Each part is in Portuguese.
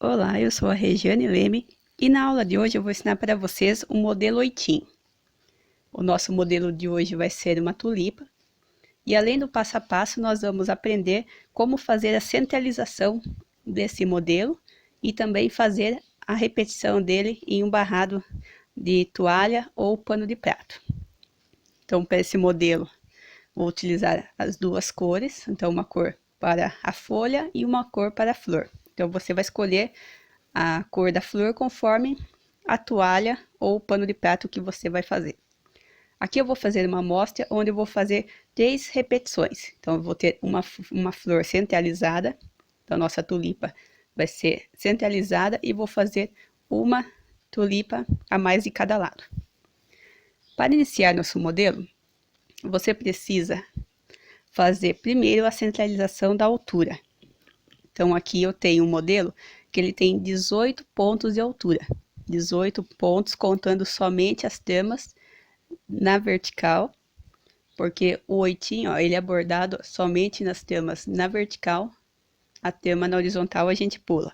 Olá, eu sou a Regiane Leme e na aula de hoje eu vou ensinar para vocês o modelo oitinho. O nosso modelo de hoje vai ser uma tulipa e além do passo a passo nós vamos aprender como fazer a centralização desse modelo e também fazer a repetição dele em um barrado de toalha ou pano de prato. Então, para esse modelo, vou utilizar as duas cores, então uma cor para a folha e uma cor para a flor. Então, você vai escolher a cor da flor conforme a toalha ou o pano de prato que você vai fazer. Aqui eu vou fazer uma amostra onde eu vou fazer 3 repetições. Então, eu vou ter uma flor centralizada. Então, nossa tulipa vai ser centralizada e vou fazer uma tulipa a mais de cada lado. Para iniciar nosso modelo, você precisa fazer primeiro a centralização da altura. Então, aqui eu tenho um modelo que ele tem 18 pontos de altura. 18 pontos contando somente as tamas na vertical, porque o oitinho, ó, ele é bordado somente nas tamas na vertical, a tama na horizontal a gente pula.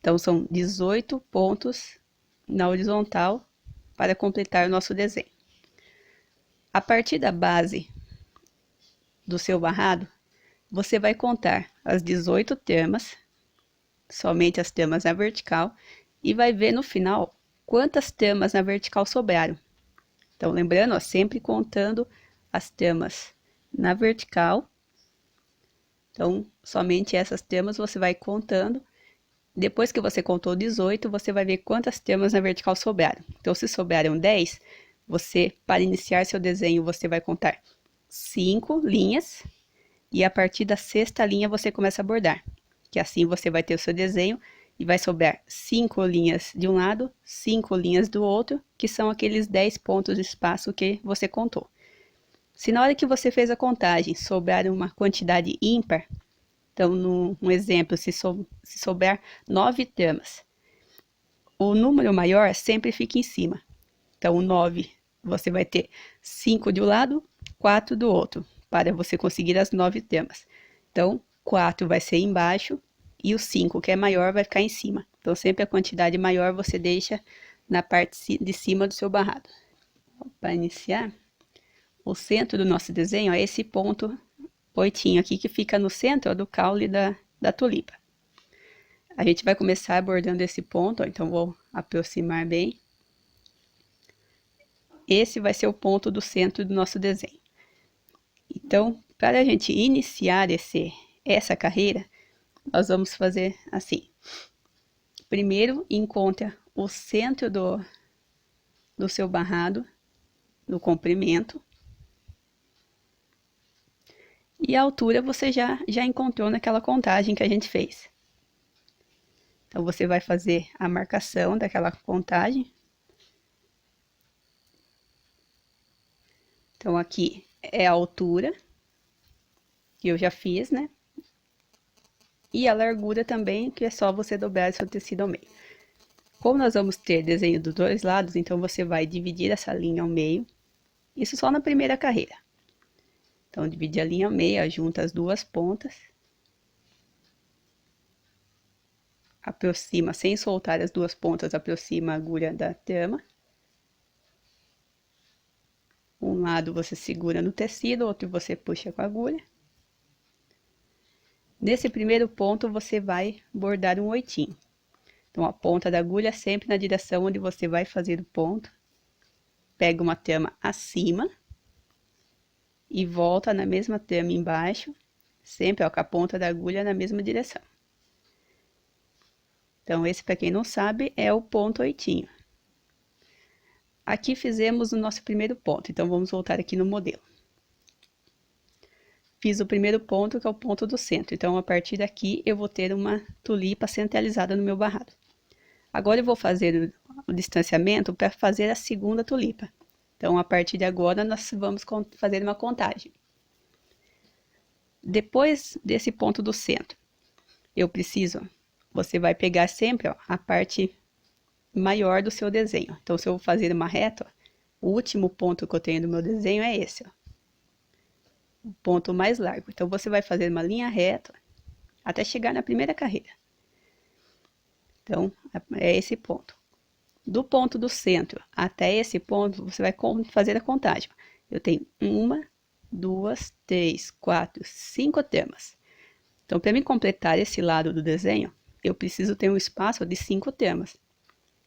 Então, são 18 pontos na horizontal para completar o nosso desenho. A partir da base do seu barrado, você vai contar as 18 tamas, somente as tamas na vertical, e vai ver no final quantas tamas na vertical sobraram. Então, lembrando, ó, sempre contando as tamas na vertical. Então, somente essas tamas você vai contando. Depois que você contou 18, você vai ver quantas tamas na vertical sobraram. Então, se sobraram 10, você, para iniciar seu desenho, você vai contar 5 linhas. E a partir da sexta linha você começa a bordar, que assim você vai ter o seu desenho e vai sobrar 5 linhas de um lado, 5 linhas do outro, que são aqueles 10 pontos de espaço que você contou. Se na hora que você fez a contagem sobrar uma quantidade ímpar, então num exemplo, se sobrar 9 tamas, o número maior sempre fica em cima. Então o 9 você vai ter 5 de um lado, 4 do outro, para você conseguir as 9 tamas. Então, 4 vai ser embaixo e o 5, que é maior, vai ficar em cima. Então, sempre a quantidade maior você deixa na parte de cima do seu barrado. Para iniciar, o centro do nosso desenho é esse ponto oitinho aqui, que fica no centro ó, do caule da tulipa. A gente vai começar bordando esse ponto, ó, então vou aproximar bem. Esse vai ser o ponto do centro do nosso desenho. Então, para a gente iniciar essa carreira, nós vamos fazer assim. Primeiro, encontra o centro do seu barrado, no comprimento. E a altura você já encontrou naquela contagem que a gente fez. Então, você vai fazer a marcação daquela contagem. Então, aqui é a altura, que eu já fiz, né? E a largura também, que é só você dobrar o seu tecido ao meio. Como nós vamos ter desenho dos dois lados, então você vai dividir essa linha ao meio. Isso só na primeira carreira. Então, divide a linha ao meio, junta as duas pontas. Aproxima, sem soltar as duas pontas, aproxima a agulha da tama. Um lado você segura no tecido, outro você puxa com a agulha. Nesse primeiro ponto, você vai bordar um oitinho. Então, a ponta da agulha sempre na direção onde você vai fazer o ponto. Pega uma tama acima e volta na mesma tama embaixo, sempre ó, com a ponta da agulha na mesma direção. Então, esse, para quem não sabe, é o ponto oitinho. Aqui fizemos o nosso primeiro ponto, então vamos voltar aqui no modelo. Fiz o primeiro ponto, que é o ponto do centro. Então, a partir daqui, eu vou ter uma tulipa centralizada no meu barrado. Agora, eu vou fazer o distanciamento para fazer a segunda tulipa. Então, a partir de agora, nós vamos fazer uma contagem. Depois desse ponto do centro, eu preciso, você vai pegar sempre ó, a parte maior do seu desenho. Então, se eu vou fazer uma reta, ó, o último ponto que eu tenho do meu desenho é esse, ó, o ponto mais largo. Então, você vai fazer uma linha reta até chegar na primeira carreira. Então, é esse ponto. Do ponto do centro até esse ponto, você vai fazer a contagem. Eu tenho 1, 2, 3, 4, 5 temas. Então, para mim completar esse lado do desenho, eu preciso ter um espaço de 5 temas.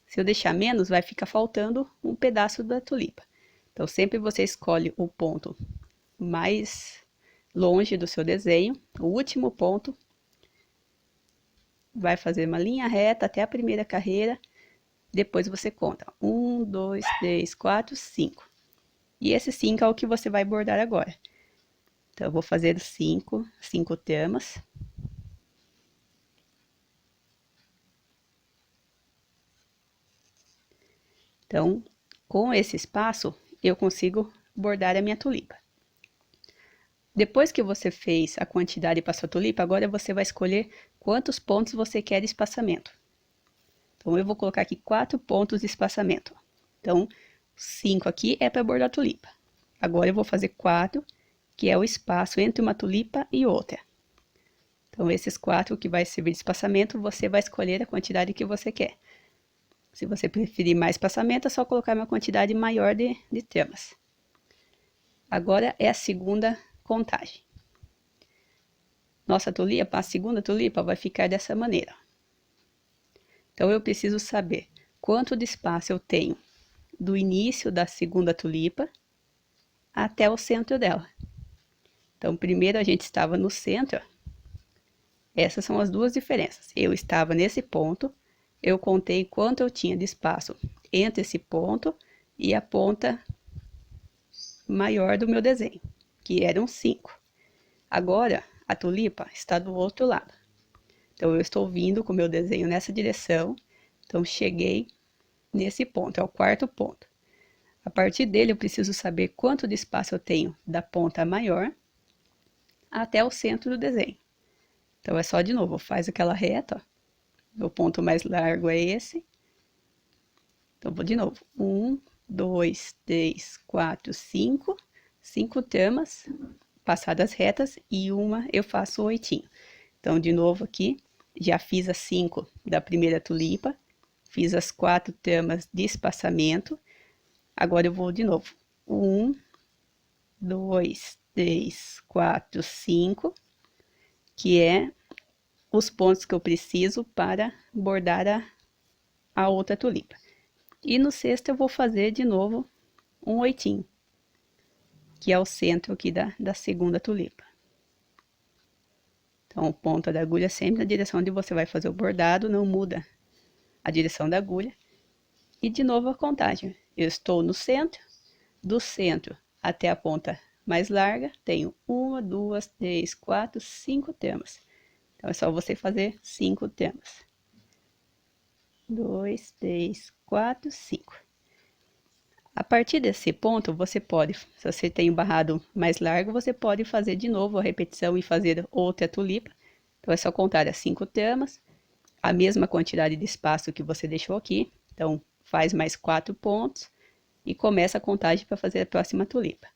Se eu deixar menos, vai ficar faltando um pedaço da tulipa. Então, sempre você escolhe o ponto mais longe do seu desenho, o último ponto, vai fazer uma linha reta até a primeira carreira, depois você conta 1, 2, 3, 4, 5. E esse 5 é o que você vai bordar agora. Então, eu vou fazer 5 temas. Então, com esse espaço, eu consigo bordar a minha tulipa. Depois que você fez a quantidade para sua tulipa, agora você vai escolher quantos pontos você quer de espaçamento. Então, eu vou colocar aqui 4 pontos de espaçamento. Então, 5 aqui é para bordar a tulipa. Agora, eu vou fazer 4, que é o espaço entre uma tulipa e outra. Então, esses 4 que vai servir de espaçamento, você vai escolher a quantidade que você quer. Se você preferir mais espaçamento, é só colocar uma quantidade maior de temas. Agora é a segunda contagem. Nossa tulipa, a segunda tulipa vai ficar dessa maneira. Então, eu preciso saber quanto de espaço eu tenho do início da segunda tulipa até o centro dela. Então, primeiro a gente estava no centro. Essas são as duas diferenças. Eu estava nesse ponto, eu contei quanto eu tinha de espaço entre esse ponto e a ponta maior do meu desenho, que eram 5. Agora, a tulipa está do outro lado. Então, eu estou vindo com o meu desenho nessa direção. Então, cheguei nesse ponto, é o quarto ponto. A partir dele, eu preciso saber quanto de espaço eu tenho da ponta maior até o centro do desenho. Então, é só de novo, faz aquela reta, ó. O ponto mais largo é esse. Então, vou de novo. 1, 2, 3, 4, 5. 5 tramas passadas retas e uma eu faço 8. Então, de novo aqui, já fiz as 5 da primeira tulipa, fiz as 4 tramas de espaçamento. Agora eu vou de novo. 1, 2, 3, 4, 5, que é os pontos que eu preciso para bordar a outra tulipa. E no sexto eu vou fazer de novo um 8, que é o centro aqui da segunda tulipa. Então, ponta da agulha sempre na direção onde você vai fazer o bordado, não muda a direção da agulha. E de novo a contagem. Eu estou no centro, do centro até a ponta mais larga, tenho 1, 2, 3, 4, 5 tramas. Então, é só você fazer 5 tramas. 2, 3, 4, 5. A partir desse ponto, você pode, se você tem um barrado mais largo, você pode fazer de novo a repetição e fazer outra tulipa. Então, é só contar as 5 tramas, a mesma quantidade de espaço que você deixou aqui. Então, faz mais 4 pontos e começa a contagem para fazer a próxima tulipa.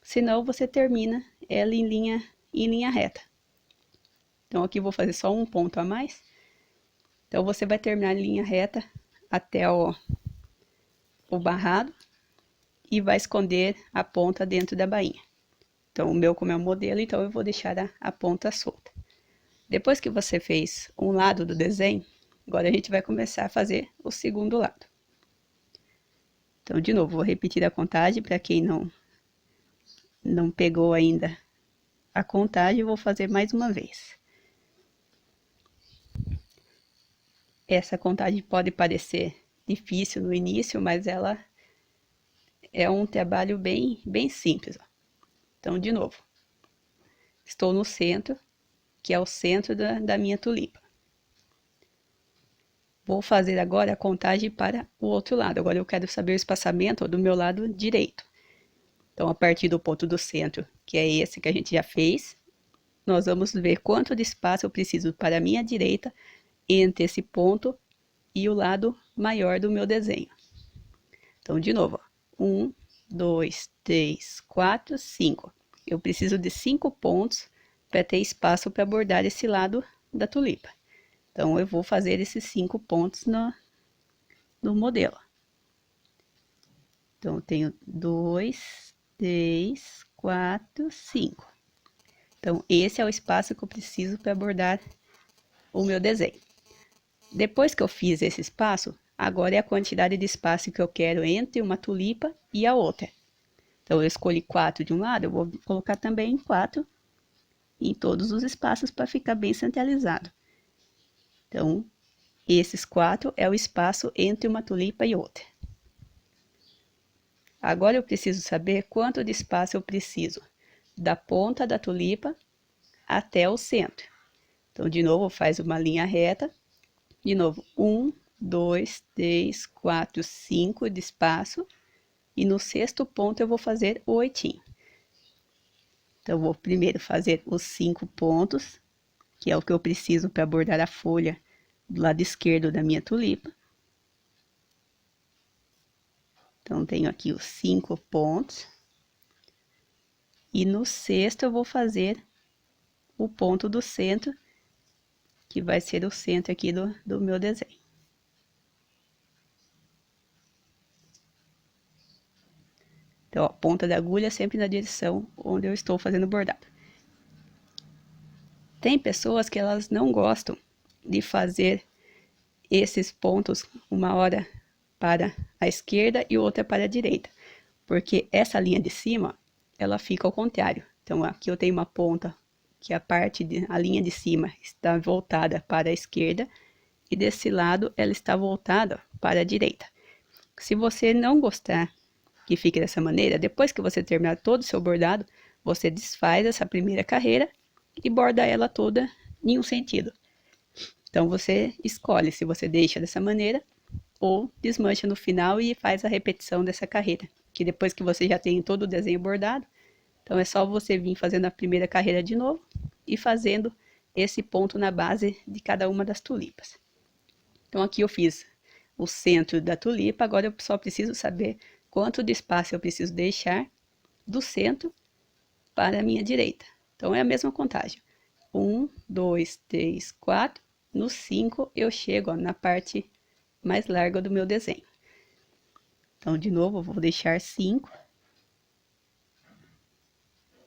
Senão, você termina ela em linha reta. Então, aqui eu vou fazer só um ponto a mais. Então, você vai terminar em linha reta até o barrado e vai esconder a ponta dentro da bainha. Então, o meu, como é o modelo, então eu vou deixar a ponta solta. Depois que você fez um lado do desenho, agora a gente vai começar a fazer o segundo lado. Então, de novo, vou repetir a contagem para quem não pegou ainda a contagem, eu vou fazer mais uma vez. Essa contagem pode parecer difícil no início, mas ela é um trabalho bem simples. Ó. Então, de novo, estou no centro, que é o centro da minha tulipa. Vou fazer agora a contagem para o outro lado. Agora eu quero saber o espaçamento do meu lado direito. Então, a partir do ponto do centro, que é esse que a gente já fez, nós vamos ver quanto de espaço eu preciso para a minha direita entre esse ponto e o lado maior do meu desenho. Então, de novo, 1, 2, 3, 4, 5. Eu preciso de 5 pontos para ter espaço para bordar esse lado da tulipa. Então, eu vou fazer esses 5 pontos no modelo. Então, eu tenho 2, 3, 4, 5. Então, esse é o espaço que eu preciso para bordar o meu desenho. Depois que eu fiz esse espaço, agora é a quantidade de espaço que eu quero entre uma tulipa e a outra. Então, eu escolhi 4 de um lado, eu vou colocar também 4 em todos os espaços para ficar bem centralizado. Então, esses 4 é o espaço entre uma tulipa e outra. Agora eu preciso saber quanto de espaço eu preciso da ponta da tulipa até o centro. Então, de novo, faz uma linha reta. De novo, 1, 2, 3, 4, 5 de espaço. E no sexto ponto eu vou fazer o oitinho. Então, eu vou primeiro fazer os 5 pontos, que é o que eu preciso para bordar a folha do lado esquerdo da minha tulipa. Então, tenho aqui os 5 pontos. E no sexto eu vou fazer o ponto do centro, que vai ser o centro aqui do meu desenho. Então, a ponta da agulha sempre na direção onde eu estou fazendo o bordado. Tem pessoas que elas não gostam de fazer esses pontos uma hora para a esquerda e outra para a direita, porque essa linha de cima, ela fica ao contrário. Então, aqui eu tenho uma ponta que a linha de cima está voltada para a esquerda e desse lado ela está voltada para a direita. Se você não gostar que fique dessa maneira, depois que você terminar todo o seu bordado, você desfaz essa primeira carreira e borda ela toda em um sentido. Então, você escolhe se você deixa dessa maneira ou desmancha no final e faz a repetição dessa carreira. Que depois que você já tem todo o desenho bordado, então é só você vir fazendo a primeira carreira de novo e fazendo esse ponto na base de cada uma das tulipas. Então, aqui eu fiz o centro da tulipa, agora eu só preciso saber quanto de espaço eu preciso deixar do centro para a minha direita. Então, é a mesma contagem. 1, 2, 3, 4. No 5, eu chego na parte mais larga do meu desenho. Então, de novo, eu vou deixar 5.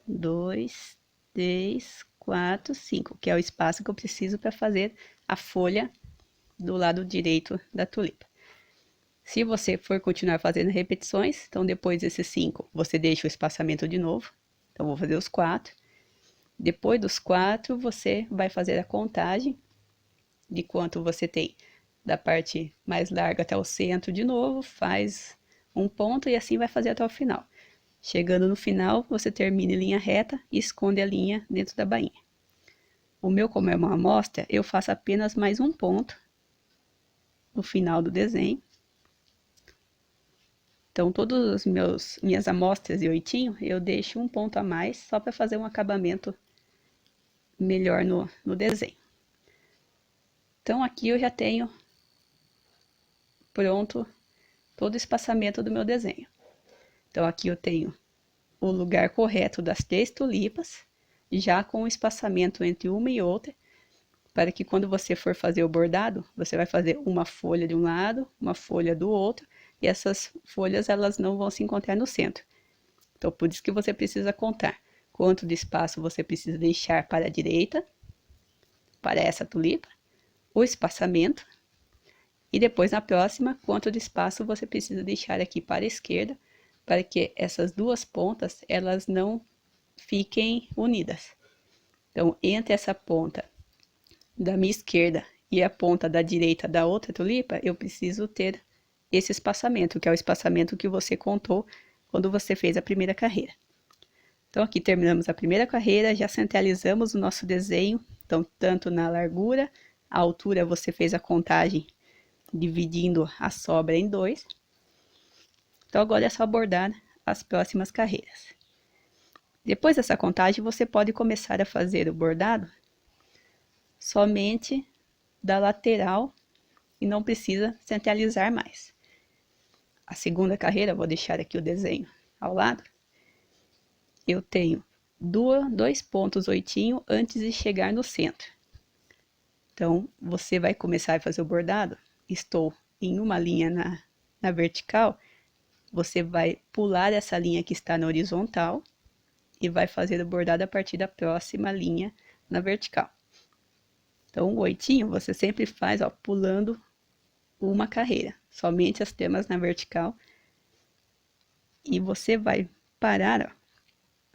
2, 3, 4, 5, que é o espaço que eu preciso para fazer a folha do lado direito da tulipa. Se você for continuar fazendo repetições, então depois desses 5, você deixa o espaçamento de novo. Então, vou fazer os 4. Depois dos 4, você vai fazer a contagem de quanto você tem da parte mais larga até o centro de novo, faz um ponto e assim vai fazer até o final. Chegando no final, você termina em linha reta e esconde a linha dentro da bainha. O meu, como é uma amostra, eu faço apenas mais um ponto no final do desenho. Então, todas as minhas amostras de oitinho, eu deixo um ponto a mais, só para fazer um acabamento melhor no desenho. Então, aqui eu já tenho pronto todo o espaçamento do meu desenho. Então, aqui eu tenho o lugar correto das 3 tulipas, já com o espaçamento entre uma e outra, para que quando você for fazer o bordado, você vai fazer uma folha de um lado, uma folha do outro, e essas folhas elas não vão se encontrar no centro. Então, por isso que você precisa contar quanto de espaço você precisa deixar para a direita, para essa tulipa, o espaçamento, e depois na próxima, quanto de espaço você precisa deixar aqui para a esquerda, para que essas duas pontas, elas não fiquem unidas. Então, entre essa ponta da minha esquerda e a ponta da direita da outra tulipa, eu preciso ter esse espaçamento, que é o espaçamento que você contou quando você fez a primeira carreira. Então, aqui terminamos a primeira carreira, já centralizamos o nosso desenho. Então, tanto na largura, a altura você fez a contagem dividindo a sobra em 2. Então, agora é só bordar as próximas carreiras. Depois dessa contagem, você pode começar a fazer o bordado somente da lateral e não precisa centralizar mais. A segunda carreira, vou deixar aqui o desenho ao lado. Eu tenho 2 pontos oitinho antes de chegar no centro. Então, você vai começar a fazer o bordado. Estou em uma linha na vertical. Você vai pular essa linha que está na horizontal e vai fazer o bordado a partir da próxima linha na vertical. Então, o 8 você sempre faz, ó, pulando uma carreira, somente as temas na vertical. E você vai parar, ó,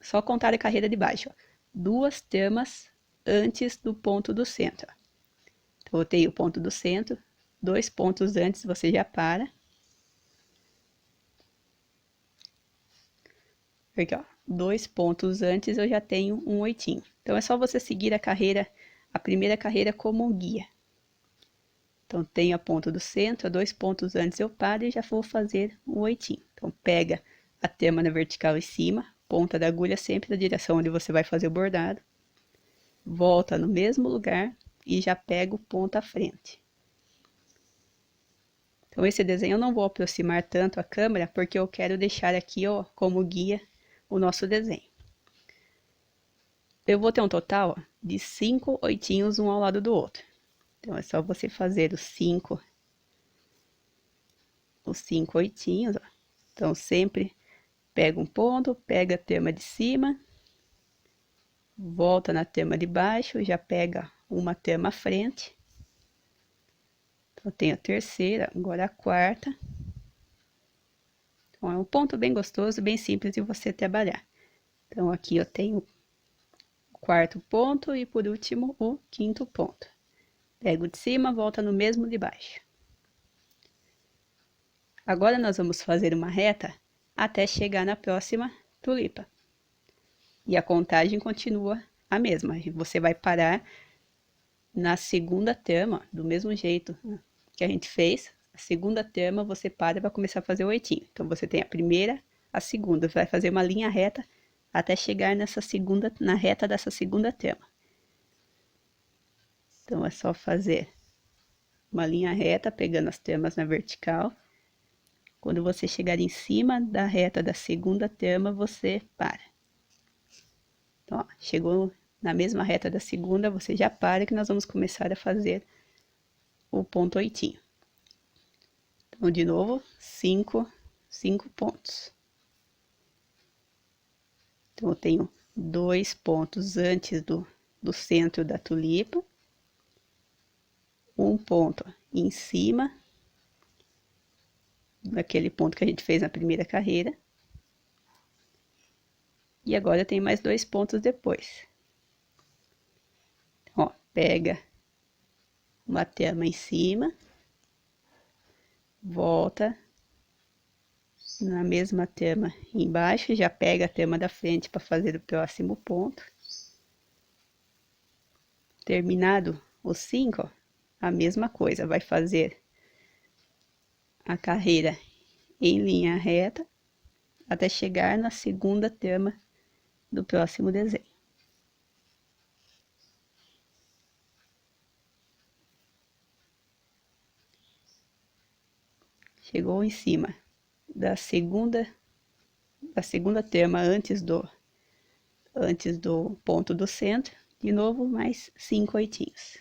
só contar a carreira de baixo, ó, 2 temas antes do ponto do centro. Ó. Então, eu tenho o ponto do centro, 2 pontos antes você já para. Porque, ó, 2 pontos antes eu já tenho um 8. Então, é só você seguir a carreira, a primeira carreira como um guia. Então, tenho a ponta do centro, 2 pontos antes eu paro e já vou fazer um 8. Então, pega a tema na vertical em cima, ponta da agulha sempre na direção onde você vai fazer o bordado. Volta no mesmo lugar e já pega o ponto à frente. Então, esse desenho eu não vou aproximar tanto a câmera, porque eu quero deixar aqui, ó, como guia o nosso desenho. Eu vou ter um total, ó, de 5 oitinhos um ao lado do outro. Então, é só você fazer os 5 oitinhos, ó. Então, sempre pega um ponto, pega a tema de cima, volta na tema de baixo, já pega uma tema à frente. Então, tem a terceira, agora a quarta. Então, é um ponto bem gostoso, bem simples de você trabalhar. Então, aqui eu tenho o quarto ponto e, por último, o quinto ponto. Pego de cima, volta no mesmo de baixo. Agora, nós vamos fazer uma reta até chegar na próxima tulipa. E a contagem continua a mesma. Você vai parar na segunda tema, do mesmo jeito que a gente fez. A segunda tema, você para e vai começar a fazer o 8. Então, você tem a primeira, a segunda. Você vai fazer uma linha reta até chegar nessa segunda, na reta dessa segunda tema. Então, é só fazer uma linha reta, pegando as temas na vertical. Quando você chegar em cima da reta da segunda tema, você para. Então, ó, chegou na mesma reta da segunda, você já para que nós vamos começar a fazer o ponto 8. Então, de novo, 5 pontos. Então, eu tenho 2 pontos antes do centro da tulipa. Um ponto em cima daquele ponto que a gente fez na primeira carreira. E agora tem mais 2 pontos depois. Então, ó, pega uma tema em cima, volta na mesma tema embaixo, já pega a tema da frente para fazer o próximo ponto. Terminado os 5, ó, a mesma coisa, vai fazer a carreira em linha reta até chegar na segunda tema do próximo desenho. Chegou em cima da segunda tema antes do ponto do centro, de novo mais 5 oitinhos.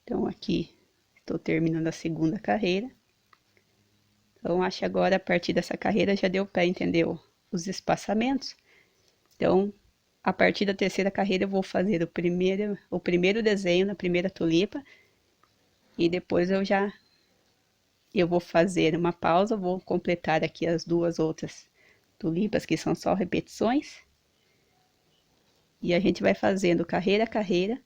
Então, aqui, estou terminando a segunda carreira. Então, acho que agora, a partir dessa carreira, já deu para entender os espaçamentos. Então, a partir da terceira carreira, eu vou fazer o primeiro desenho na primeira tulipa. E depois eu vou fazer uma pausa, vou completar aqui as 2 outras tulipas, que são só repetições. E a gente vai fazendo carreira a carreira,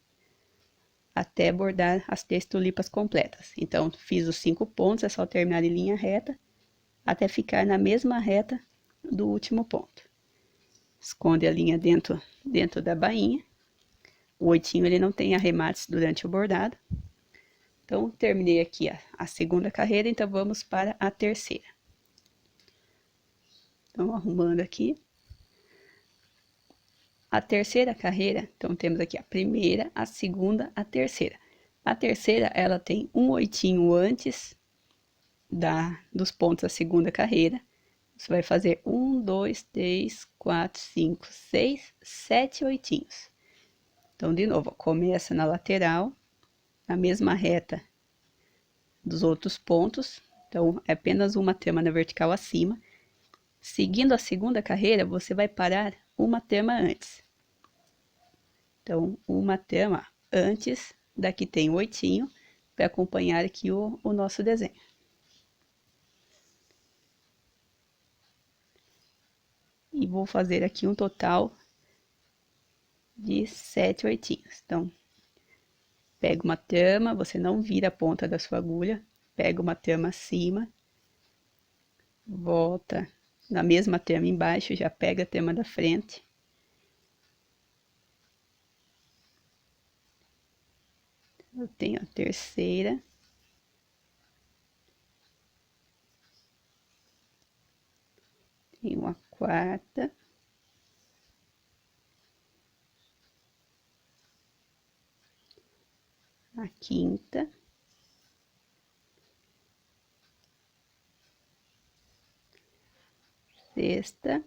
até bordar as 3 tulipas completas. Então, fiz os 5 pontos, é só terminar em linha reta, até ficar na mesma reta do último ponto. Esconde a linha dentro da bainha. O 8 ele não tem arremates durante o bordado. Então, terminei aqui a segunda carreira, então vamos para a terceira. Então, arrumando aqui. A terceira carreira, então temos aqui a primeira, a segunda, a terceira. A terceira, ela tem um oitinho antes dos pontos da segunda carreira. Você vai fazer 1, 2, 3, 4, 5, 6, 7 oitinhos. Então, de novo, começa na lateral, na mesma reta dos outros pontos. Então, é apenas uma trama na vertical acima. Seguindo a segunda carreira, você vai parar uma trama antes. Então, uma trama antes da que tem o oitinho, para acompanhar aqui o nosso desenho. E vou fazer aqui um total de 7 oitinhos. Então, pega uma trama, você não vira a ponta da sua agulha, pega uma trama acima, volta na mesma trama embaixo, já pega a trama da frente. Eu tenho a terceira. Tenho a quarta. A quinta. Sexta.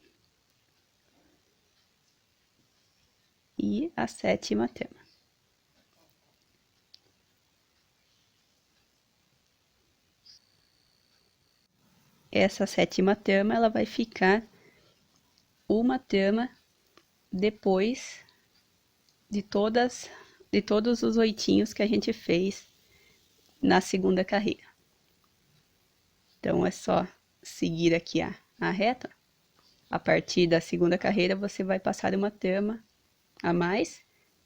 E a sétima trama. Essa sétima trama, ela vai ficar uma trama depois de todos os oitinhos que a gente fez na segunda carreira. Então, é só seguir aqui a reta. A partir da segunda carreira, você vai passar uma trama a mais.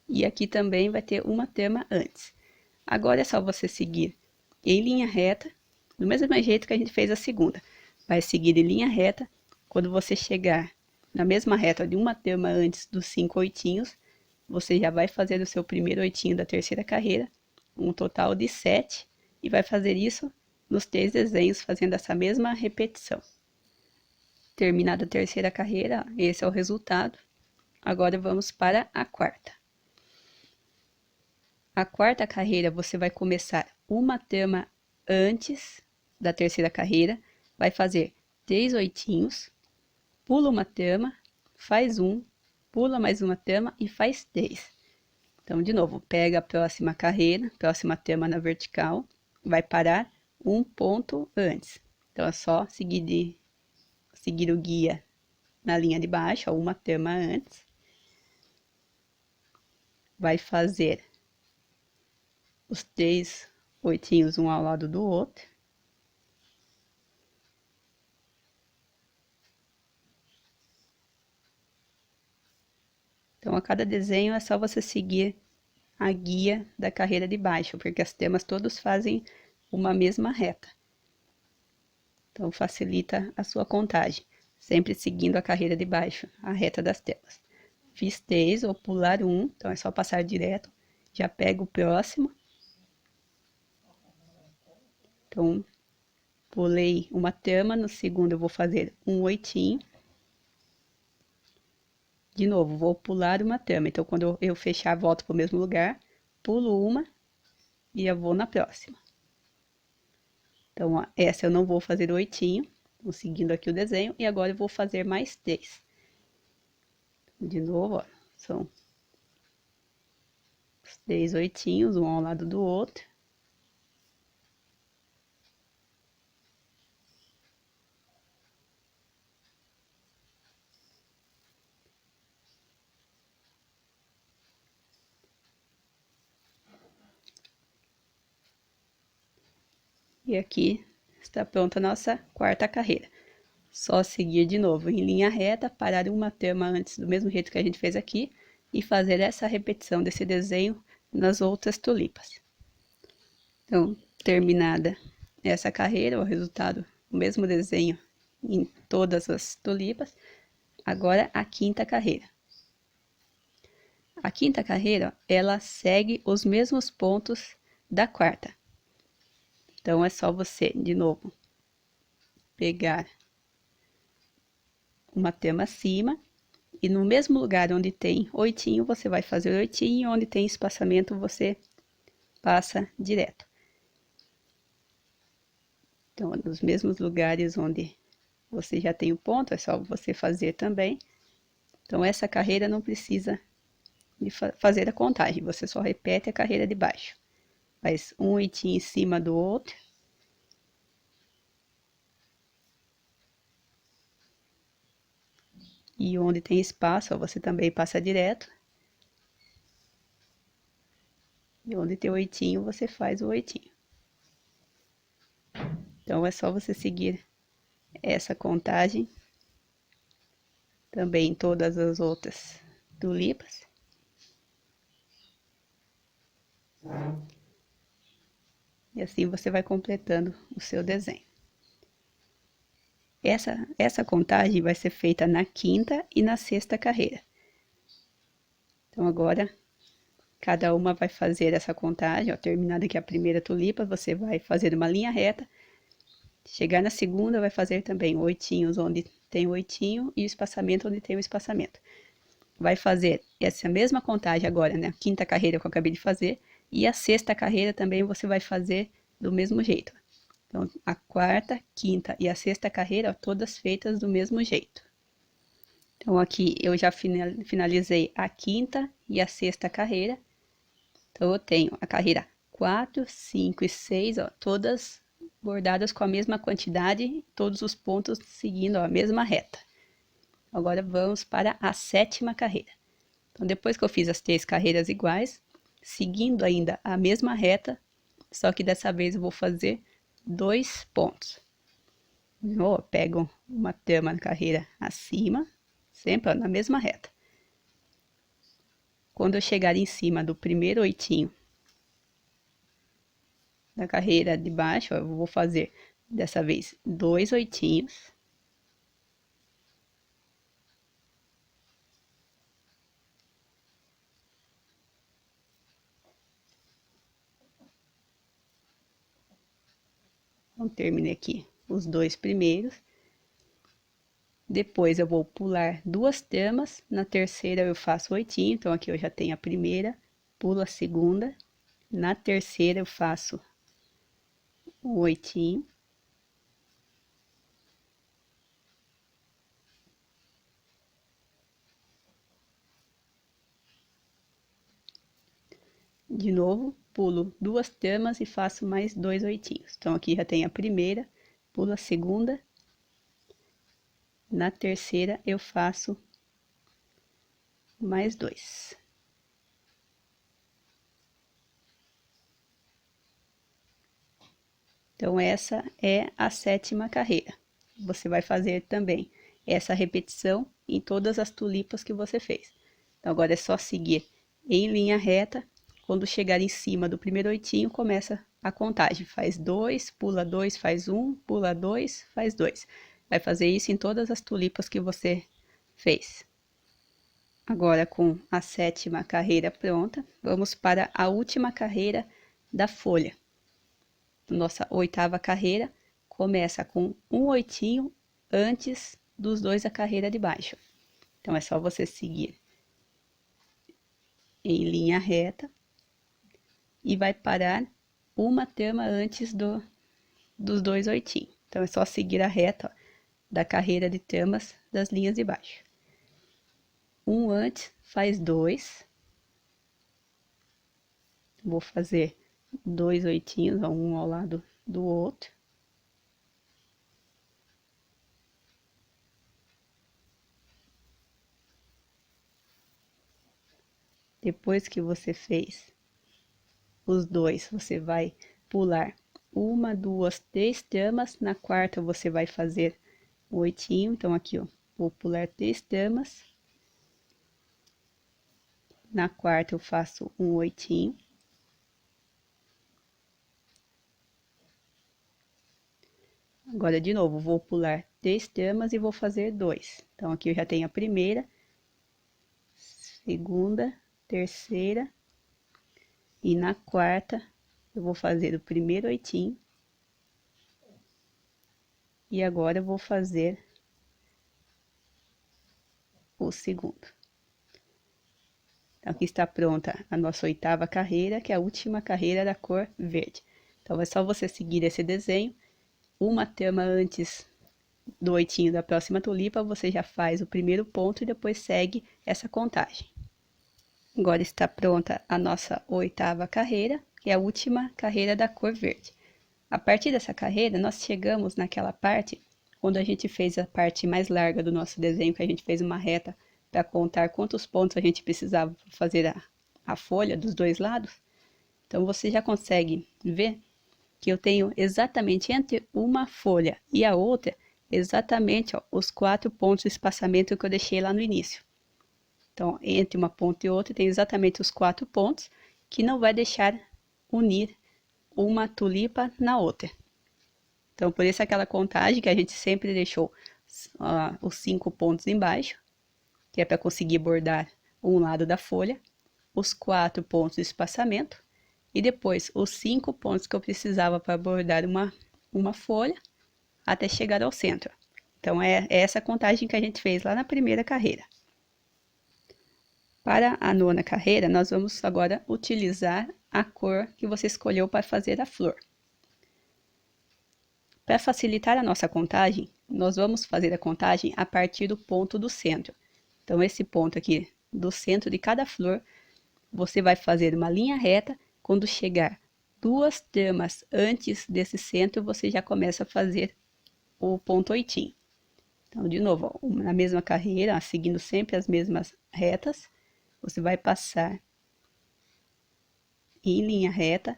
E aqui também vai ter uma trama antes. Agora é só você seguir em linha reta, do mesmo jeito que a gente fez a segunda. Vai seguir em linha reta. Quando você chegar na mesma reta de uma trama antes dos 5 oitinhos, você já vai fazer o seu primeiro oitinho da terceira carreira, um total de 7, e vai fazer isso nos 3 desenhos, fazendo essa mesma repetição. Terminada a terceira carreira, esse é o resultado. Agora vamos para a quarta. A quarta carreira, você vai começar uma trama antes da terceira carreira, vai fazer 3 oitinhos, pula uma trama, faz um, pula mais uma trama e faz 3. Então, de novo, pega a próxima carreira, próxima trama na vertical, vai parar um ponto antes. Então, é só seguir o guia na linha de baixo, uma trama antes. Vai fazer os 3 oitinhos um ao lado do outro. Então, a cada desenho é só você seguir a guia da carreira de baixo, porque as tramas todos fazem uma mesma reta. Então, facilita a sua contagem, sempre seguindo a carreira de baixo, a reta das tramas. Fiz 3, vou pular um, então é só passar direto, já pego o próximo. Então, pulei uma trama, no segundo eu vou fazer um oitinho. De novo, vou pular uma trama, então quando eu fechar, volto para o mesmo lugar, pulo uma e já vou na próxima. Então, ó, essa eu não vou fazer oitinho, vou seguindo aqui o desenho, e agora eu vou fazer mais 3. De novo, ó, são os 3 oitinhos, um ao lado do outro. E aqui está pronta a nossa quarta carreira. Só seguir de novo em linha reta, parar uma trama antes, do mesmo jeito que a gente fez aqui, e fazer essa repetição desse desenho nas outras tulipas. Então, terminada essa carreira, o resultado, o mesmo desenho em todas as tulipas. Agora, a quinta carreira. A quinta carreira, ela segue os mesmos pontos da quarta. Então, é só você, de novo, pegar uma trama acima e no mesmo lugar onde tem oitinho, você vai fazer oitinho, onde tem espaçamento, você passa direto. Então, nos mesmos lugares onde você já tem o ponto, é só você fazer também. Então, essa carreira não precisa de fazer a contagem, você só repete a carreira de baixo. Faz um oitinho em cima do outro. E onde tem espaço, ó, você também passa direto. E onde tem oitinho, você faz o oitinho. Então, é só você seguir essa contagem. Também em todas as outras tulipas. E assim você vai completando o seu desenho. Essa contagem vai ser feita na quinta e na sexta carreira. Então, agora, cada uma vai fazer essa contagem, ó, terminada aqui a primeira tulipa, você vai fazer uma linha reta. Chegar na segunda, vai fazer também oitinhos onde tem o oitinho e o espaçamento onde tem o espaçamento. Vai fazer essa mesma contagem agora, né? A quinta carreira que eu acabei de fazer. E a sexta carreira também você vai fazer do mesmo jeito. Então, a quarta, quinta e a sexta carreira, ó, todas feitas do mesmo jeito. Então, aqui eu já finalizei a quinta e a sexta carreira. Então, eu tenho a carreira 4, 5 e 6, ó, todas bordadas com a mesma quantidade, todos os pontos seguindo, ó, a mesma reta. Agora, vamos para a sétima carreira. Então, depois que eu fiz as 3 carreiras iguais, seguindo ainda a mesma reta, só que dessa vez eu vou fazer 2 pontos. Eu pego uma tama na carreira acima, sempre ó, na mesma reta. Quando eu chegar em cima do primeiro oitinho da carreira de baixo, ó, eu vou fazer dessa vez 2 oitinhos. Então, terminei aqui os 2 primeiros. Depois eu vou pular 2 tamas, na terceira eu faço oitinho, então aqui eu já tenho a primeira, pulo a segunda, na terceira eu faço o oitinho. De novo, pulo 2 tamas e faço mais 2 oitinhos. Então, aqui já tem a primeira, pulo a segunda. Na terceira, eu faço mais 2. Então, essa é a sétima carreira. Você vai fazer também essa repetição em todas as tulipas que você fez. Então, agora é só seguir em linha reta. Quando chegar em cima do primeiro oitinho, começa a contagem. Faz 2, pula 2, faz 1, pula 2, faz 2. Vai fazer isso em todas as tulipas que você fez. Agora, com a sétima carreira pronta, vamos para a última carreira da folha. Nossa oitava carreira começa com um oitinho antes dos 2 da carreira de baixo. Então, é só você seguir em linha reta e vai parar uma tama antes dos 2 oitinhos. Então, é só seguir a reta ó, da carreira de tamas das linhas de baixo. Um antes faz 2. Vou fazer 2 oitinhos, ó, um ao lado do outro. Depois que você fez os 2, você vai pular 1, 2, 3 tamas. Na quarta, você vai fazer o oitinho. Então, aqui, ó, vou pular 3 tamas. Na quarta, eu faço um oitinho. Agora, de novo, vou pular 3 tamas e vou fazer 2. Então, aqui eu já tenho a primeira, segunda, terceira. E na quarta, eu vou fazer o primeiro oitinho. E agora eu vou fazer o segundo. Então, aqui está pronta a nossa 8ª carreira, que é a última carreira da cor verde. Então, é só você seguir esse desenho. Uma tama antes do 8 da próxima tulipa, você já faz o primeiro ponto e depois segue essa contagem. Agora está pronta a nossa 8ª carreira, que é a última carreira da cor verde. A partir dessa carreira, nós chegamos naquela parte, quando a gente fez a parte mais larga do nosso desenho, que a gente fez uma reta para contar quantos pontos a gente precisava para fazer a folha dos dois lados. Então, você já consegue ver que eu tenho exatamente entre uma folha e a outra, exatamente os 4 pontos de espaçamento que eu deixei lá no início. Então, entre uma ponta e outra, tem exatamente os 4 pontos, que não vai deixar unir uma tulipa na outra. Então, por isso aquela contagem que a gente sempre deixou os 5 pontos embaixo, que é para conseguir bordar um lado da folha, os 4 pontos de espaçamento, e depois os 5 pontos que eu precisava para bordar uma folha, até chegar ao centro. Então, é essa contagem que a gente fez lá na primeira carreira. Para a 9ª carreira, nós vamos agora utilizar a cor que você escolheu para fazer a flor. Para facilitar a nossa contagem, nós vamos fazer a contagem a partir do ponto do centro. Então, esse ponto aqui do centro de cada flor, você vai fazer uma linha reta. Quando chegar 2 tamas antes desse centro, você já começa a fazer o ponto 8. Então, de novo, na mesma carreira, seguindo sempre as mesmas retas, você vai passar em linha reta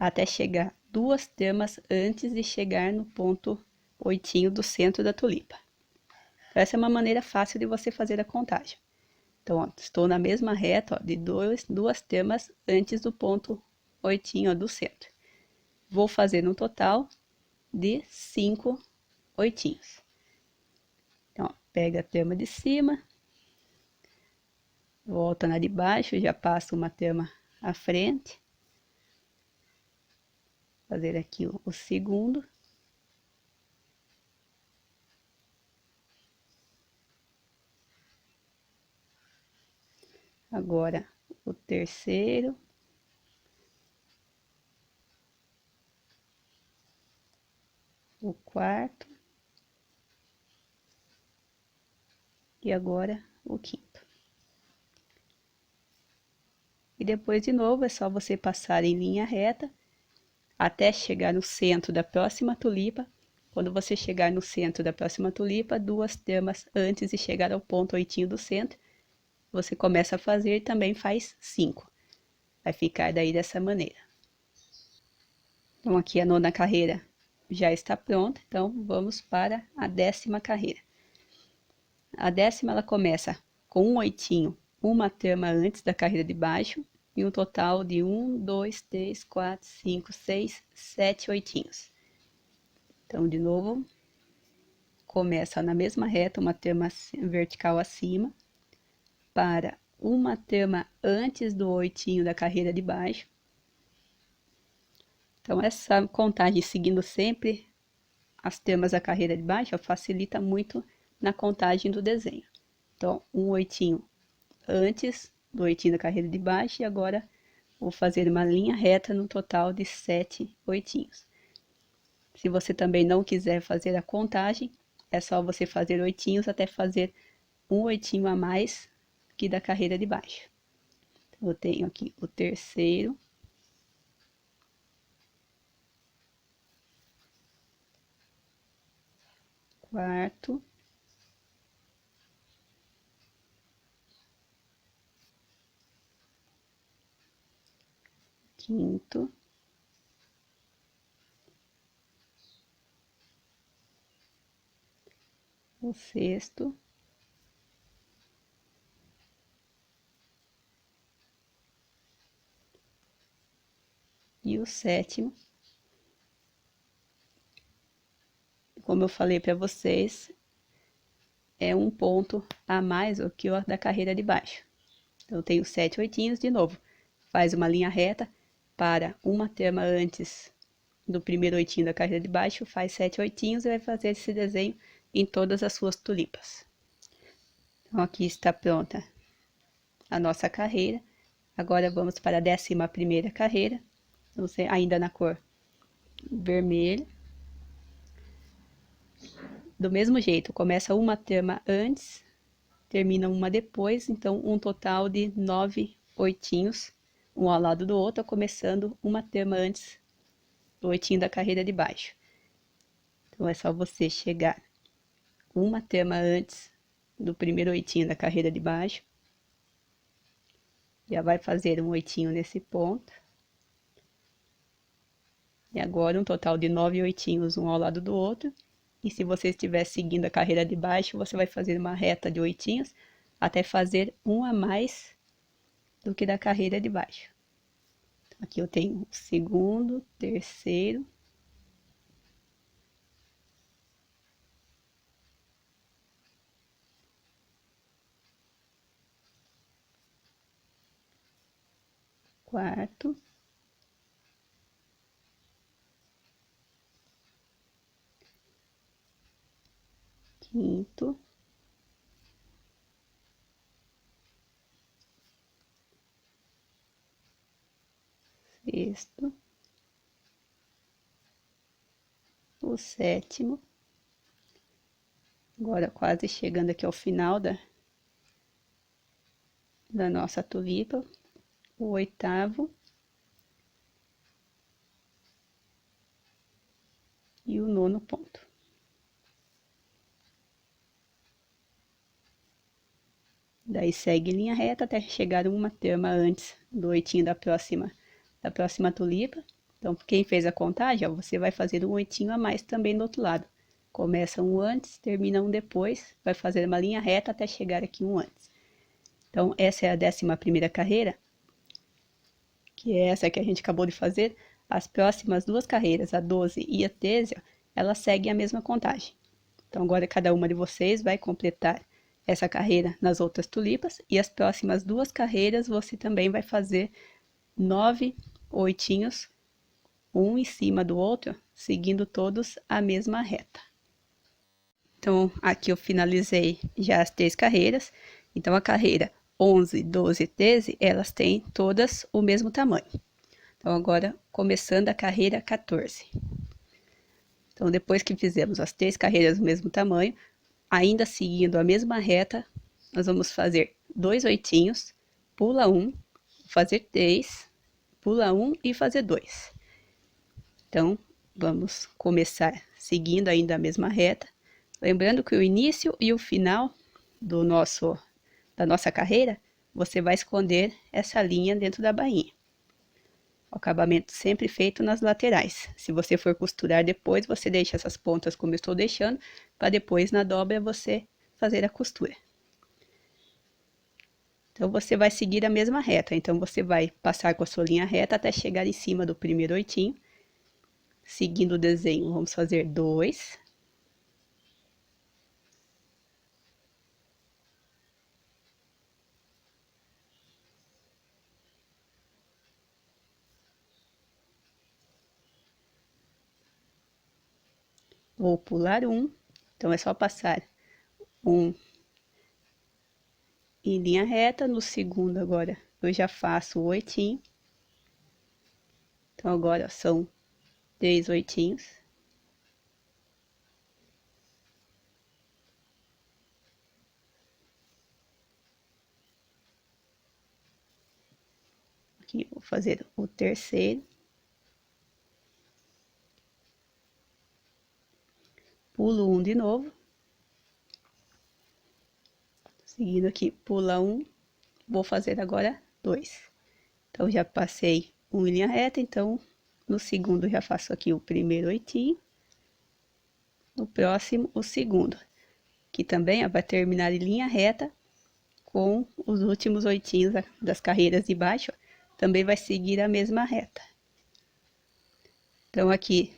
até chegar 2 tamas antes de chegar no ponto 8 do centro da tulipa. Essa é uma maneira fácil de você fazer a contagem. Então, ó, estou na mesma reta, ó, de 2 tamas antes do ponto 8 do centro. Vou fazer no total de 5 oitinhos. Então, ó, pega a tama de cima, volta na de baixo, já passa uma tama à frente. Fazer aqui o segundo. Agora, o terceiro. O quarto. E agora, o quinto. E depois, de novo, é só você passar em linha reta até chegar no centro da próxima tulipa. Quando você chegar no centro da próxima tulipa, 2 tamas antes de chegar ao ponto 8 do centro, você começa a fazer e também faz 5. Vai ficar daí dessa maneira. Então, aqui a 9ª carreira já está pronta, então vamos para a 10ª carreira. A 10ª, ela começa com um 8, uma tama antes da carreira de baixo, e um total de 1, 2, 3, 4, 5, 6, 7 oitinhos. Então, de novo, começa na mesma reta, uma tama vertical acima, para uma tama antes do 8 da carreira de baixo. Então, essa contagem, seguindo sempre as tamas da carreira de baixo, facilita muito na contagem do desenho. Então, um 8 antes do 8 da carreira de baixo, e agora vou fazer uma linha reta no total de 7 oitinhos. Se você também não quiser fazer a contagem, é só você fazer oitinhos até fazer um 8 a mais que da carreira de baixo. Então, eu tenho aqui o terceiro. Quarto. Quinto. O sexto. E o sétimo. Como eu falei para vocês, é um ponto a mais do que o da carreira de baixo. Então, eu tenho 7 oitinhos de novo. Faz uma linha reta para uma tama antes do primeiro 8 da carreira de baixo, faz 7 oitinhos e vai fazer esse desenho em todas as suas tulipas. Então, aqui está pronta a nossa carreira. Agora vamos para a 11ª carreira, ainda na cor vermelha. Do mesmo jeito, começa uma trama antes, termina uma depois, então um total de 9 oitinhos, um ao lado do outro, começando uma trama antes do oitinho da carreira de baixo. Então é só você chegar uma trama antes do primeiro oitinho da carreira de baixo. Já vai fazer um oitinho nesse ponto. E agora um total de 9 oitinhos, um ao lado do outro. E se você estiver seguindo a carreira de baixo, você vai fazer uma reta de oitinhos até fazer um a mais do que da carreira de baixo. Então, aqui eu tenho o segundo, terceiro, quarto, quinto, sexto, o sétimo, agora quase chegando aqui ao final da nossa tulipa, o oitavo e o nono ponto. Daí segue linha reta até chegar uma trama antes do oitinho da próxima tulipa. Então, quem fez a contagem, ó, você vai fazer um oitinho a mais também do outro lado. Começa um antes, termina um depois, vai fazer uma linha reta até chegar aqui um antes. Então, essa é a 11ª carreira, que é essa que a gente acabou de fazer. As próximas duas carreiras, a 12 e a 13, ó, elas seguem a mesma contagem. Então, agora cada uma de vocês vai completar essa carreira nas outras tulipas, e as próximas duas carreiras você também vai fazer 9 oitinhos, um em cima do outro, seguindo todos a mesma reta. Então, aqui eu finalizei já as 3 carreiras. Então, a carreira 11, 12 e 13, elas têm todas o mesmo tamanho. Então, agora, começando a carreira 14. Então, depois que fizemos as 3 carreiras do mesmo tamanho, ainda seguindo a mesma reta, nós vamos fazer 2 oitinhos, pula 1, fazer 3, pula 1 e fazer 2. Então, vamos começar seguindo ainda a mesma reta. Lembrando que o início e o final da nossa carreira, você vai esconder essa linha dentro da bainha. O acabamento sempre feito nas laterais. Se você for costurar depois, você deixa essas pontas como eu estou deixando, para depois na dobra você fazer a costura. Então, você vai seguir a mesma reta. Então, você vai passar com a sua linha reta até chegar em cima do primeiro oitinho. Seguindo o desenho, vamos fazer 2. Vou pular 1. Então, é só passar 1 em linha reta. No segundo, agora, eu já faço o oitinho. Então, agora são 3 oitinhos. Aqui, vou fazer o terceiro. Pulo 1 de novo. Seguindo aqui, pula 1. Vou fazer agora 2. Então, já passei 1 em linha reta, então, no segundo já faço aqui o primeiro oitinho. No próximo, o segundo, que também vai terminar em linha reta com os últimos oitinhos das carreiras de baixo, também vai seguir a mesma reta. Então, aqui,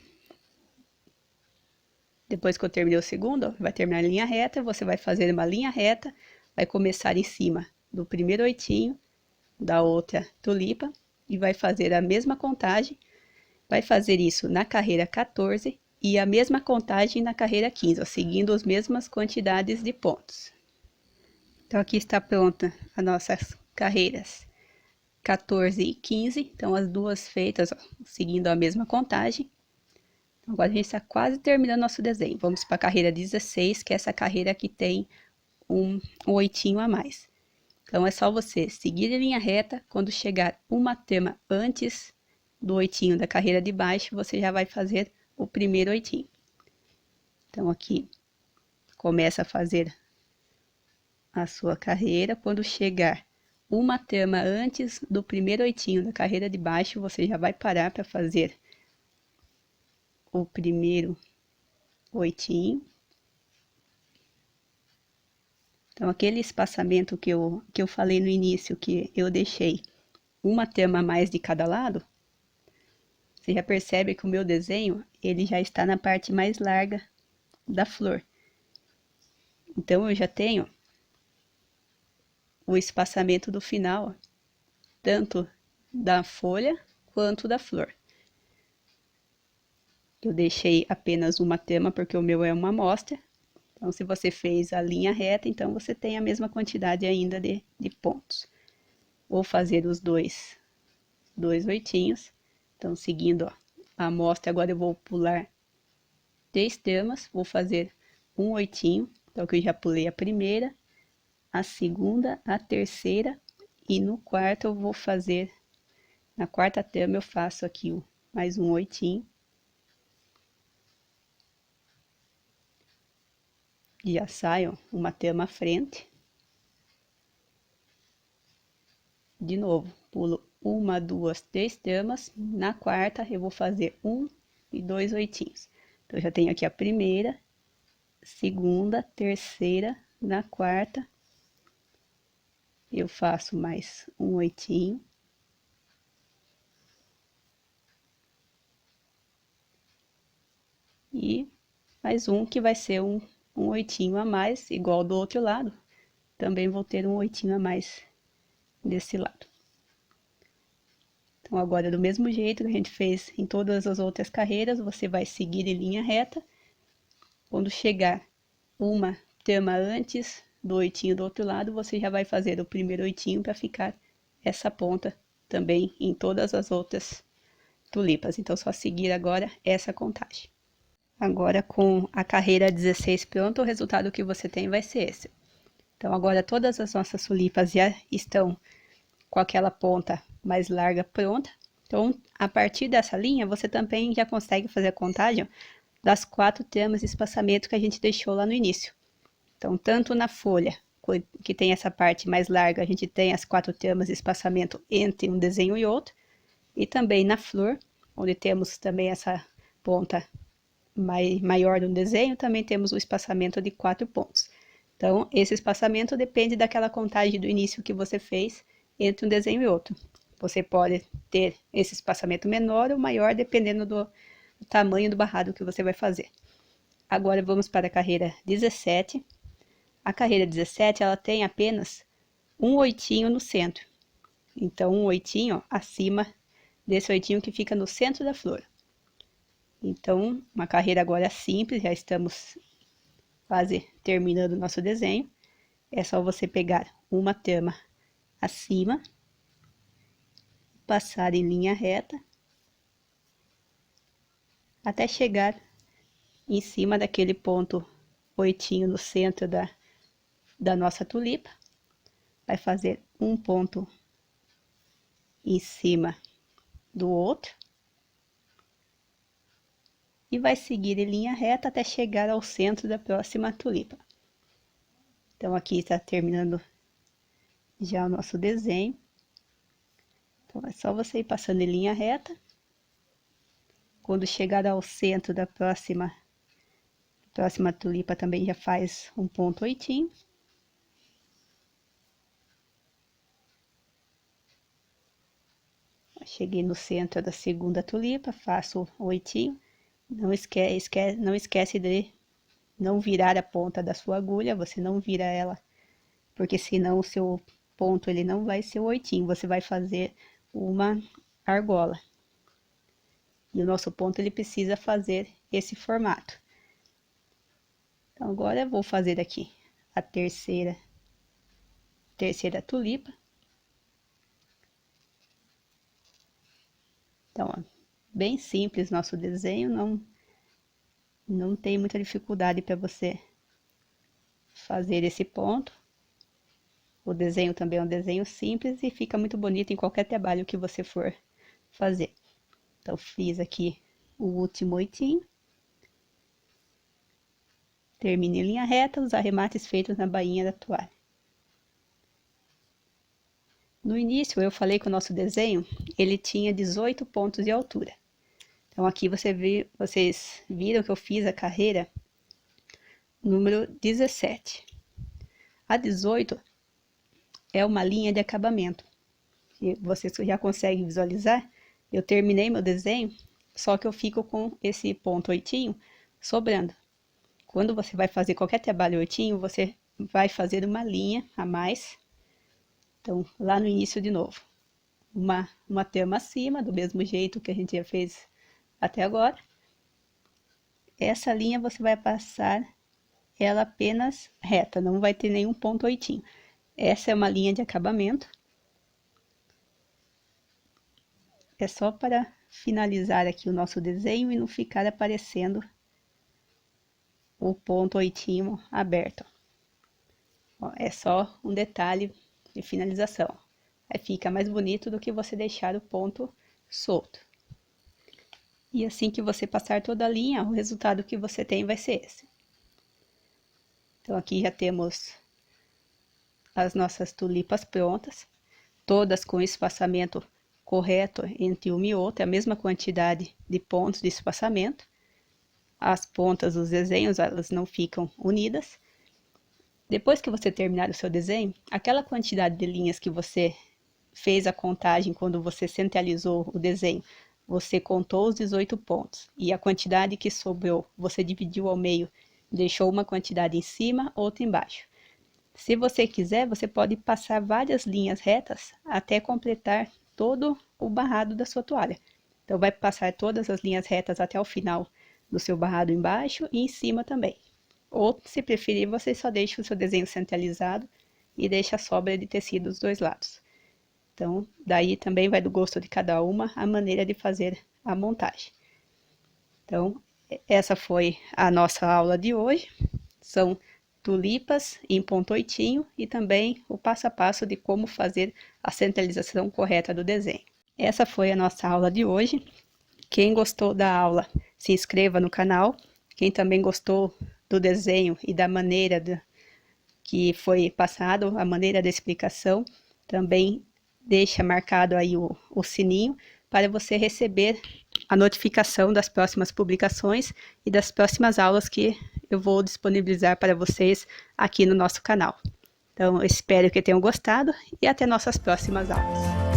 depois que eu terminei o segundo, vai terminar em linha reta, você vai fazer uma linha reta, vai começar em cima do primeiro oitinho da outra tulipa e vai fazer a mesma contagem. Vai fazer isso na carreira 14 e a mesma contagem na carreira 15, ó, seguindo as mesmas quantidades de pontos. Então, aqui está pronta a nossa carreiras 14 e 15, então as duas feitas, ó, seguindo a mesma contagem. Agora a gente está quase terminando nosso desenho. Vamos para a carreira 16, que é essa carreira que tem um oitinho a mais. Então é só você seguir em linha reta. Quando chegar uma tema antes do oitinho da carreira de baixo, você já vai fazer o primeiro oitinho. Então aqui começa a fazer a sua carreira. Quando chegar uma tema antes do primeiro oitinho da carreira de baixo, você já vai parar para fazer o primeiro oitinho. Então, aquele espaçamento que eu falei no início, que eu deixei uma tema a mais de cada lado, você já percebe que o meu desenho, ele já está na parte mais larga da flor. Então, eu já tenho o espaçamento do final, tanto da folha quanto da flor. Eu deixei apenas uma tema porque o meu é uma amostra. Então, se você fez a linha reta, então você tem a mesma quantidade ainda de pontos. Vou fazer os dois oitinhos. Então, seguindo ó, a amostra, agora eu vou pular 3 temas. Vou fazer um oitinho. Então, que eu já pulei a primeira, a segunda, a terceira. E no quarto eu vou fazer, na quarta tema eu faço aqui mais um oitinho. Já saio uma tema à frente. De novo, pulo uma, duas, 3 temas. Na quarta, eu vou fazer 1 e 2 oitinhos. Então, eu já tenho aqui a primeira, segunda, terceira. Na quarta, eu faço mais um oitinho. E mais um que vai ser um oitinho a mais, igual do outro lado. Também vou ter um oitinho a mais desse lado. Então, agora, do mesmo jeito que a gente fez em todas as outras carreiras, você vai seguir em linha reta. Quando chegar uma tema antes do oitinho do outro lado, você já vai fazer o primeiro oitinho para ficar essa ponta também em todas as outras tulipas. Então, só seguir agora essa contagem. Agora, com a carreira 16 pronta, o resultado que você tem vai ser esse. Então, agora todas as nossas tulipas já estão com aquela ponta mais larga pronta. Então, a partir dessa linha, você também já consegue fazer a contagem das 4 temas de espaçamento que a gente deixou lá no início. Então, tanto na folha, que tem essa parte mais larga, a gente tem as 4 temas de espaçamento entre um desenho e outro. E também na flor, onde temos também essa ponta maior do desenho, também temos o espaçamento de 4 pontos. Então, esse espaçamento depende daquela contagem do início que você fez entre um desenho e outro. Você pode ter esse espaçamento menor ou maior, dependendo do tamanho do barrado que você vai fazer. Agora, vamos para a carreira 17. A carreira 17, ela tem apenas um oitinho no centro. Então, um oitinho ó, acima desse oitinho que fica no centro da flor. Então, uma carreira agora simples, já estamos quase terminando o nosso desenho. É só você pegar uma tema acima, passar em linha reta, até chegar em cima daquele ponto oitinho no centro da nossa tulipa. Vai fazer um ponto em cima do outro. E vai seguir em linha reta até chegar ao centro da próxima tulipa. Então, aqui está terminando já o nosso desenho. Então, é só você ir passando em linha reta. Quando chegar ao centro da próxima tulipa, também já faz um ponto oitinho. Cheguei no centro da segunda tulipa, faço o oitinho. Não esquece de não virar a ponta da sua agulha, você não vira ela, porque senão o seu ponto ele não vai ser o oitinho, você vai fazer uma argola. E o nosso ponto ele precisa fazer esse formato. Então, agora eu vou fazer aqui a terceira tulipa. Então, ó, bem simples nosso desenho, não tem muita dificuldade para você fazer esse ponto. O desenho também é um desenho simples e fica muito bonito em qualquer trabalho que você for fazer. Então, fiz aqui o último oitinho. Termine em linha reta os arremates feitos na bainha da toalha. No início, eu falei que o nosso desenho, ele tinha 18 pontos de altura. Então, aqui vocês viram que eu fiz a carreira número 17. A 18 é uma linha de acabamento. E vocês já conseguem visualizar, eu terminei meu desenho, só que eu fico com esse ponto oitinho sobrando. Quando você vai fazer qualquer trabalho oitinho, você vai fazer uma linha a mais. Então, lá no início de novo, uma trama acima, do mesmo jeito que a gente já fez até agora. Essa linha você vai passar ela apenas reta, não vai ter nenhum ponto oitinho. Essa é uma linha de acabamento. É só para finalizar aqui o nosso desenho e não ficar aparecendo o ponto oitinho aberto. Ó, é só um detalhe de finalização. Aí fica mais bonito do que você deixar o ponto solto. E assim que você passar toda a linha, o resultado que você tem vai ser esse. Então, aqui já temos as nossas tulipas prontas, todas com espaçamento correto entre uma e outra, a mesma quantidade de pontos de espaçamento. As pontas dos desenhos, elas não ficam unidas. Depois que você terminar o seu desenho, aquela quantidade de linhas que você fez a contagem quando você centralizou o desenho, você contou os 18 pontos, e a quantidade que sobrou, você dividiu ao meio, deixou uma quantidade em cima, outra embaixo. Se você quiser, você pode passar várias linhas retas até completar todo o barrado da sua toalha. Então, vai passar todas as linhas retas até o final do seu barrado embaixo e em cima também. Ou, se preferir, você só deixa o seu desenho centralizado e deixa a sobra de tecido dos dois lados. Então, daí também vai do gosto de cada uma a maneira de fazer a montagem. Então, essa foi a nossa aula de hoje. São tulipas em ponto oitinho e também o passo a passo de como fazer a centralização correta do desenho. Essa foi a nossa aula de hoje. Quem gostou da aula, se inscreva no canal. Quem também gostou do desenho e da maneira que foi passado, a maneira da explicação, também deixa marcado aí o sininho para você receber a notificação das próximas publicações e das próximas aulas que eu vou disponibilizar para vocês aqui no nosso canal. Então, eu espero que tenham gostado e até nossas próximas aulas.